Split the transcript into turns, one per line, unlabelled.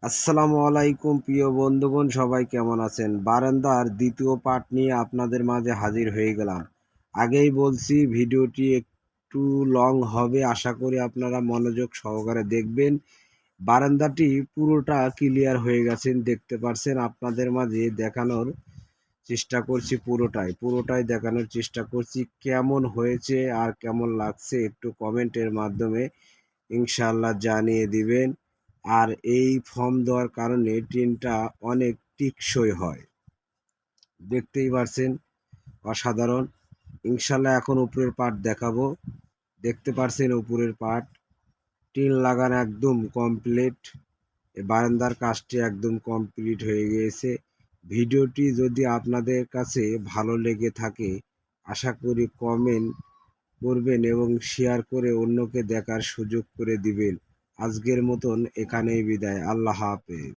আসসালামু আলাইকুম প্রিয় বন্ধুগণ, সবাই কেমন আছেন? বারান্দার দ্বিতীয় পার্ট নিয়ে আপনাদের মাঝে হাজির হয়ে গেলাম। আগেই বলছি ভিডিওটি একটু লং হবে, আশা করি আপনারা মনোযোগ সহকারে দেখবেন। বারান্দাটি পুরোটা ক্লিয়ার হয়ে গেছেন, দেখতে পারছেন। আপনাদের মাঝে দেখানোর চেষ্টা করছি, পুরোটাই দেখানোর চেষ্টা করছি। কেমন হয়েছে আর কেমন লাগছে একটু কমেন্টের মাধ্যমে ইনশাআল্লাহ জানিয়ে দিবেন। আর এই ফর্ম দেওয়ার কারণে টিনটা অনেক টিকসই হয়, দেখতেই পারছেন। অসাধারণ। ইনশাআল্লাহ এখন উপরের পার্ট দেখাবো। দেখতে পারছেন উপরের পার্ট টিন লাগানো একদম কমপ্লিট। বারান্দার কাজটি একদম কমপ্লিট হয়ে গিয়েছে। ভিডিওটি যদি আপনাদের কাছে ভালো লেগে থাকে, আশা করি কমেন্ট করবেন এবং শেয়ার করে অন্যকে দেখার সুযোগ করে দিবেন। আজকের মতন এখানেই বিদায়। আল্লাহ হাফেজ।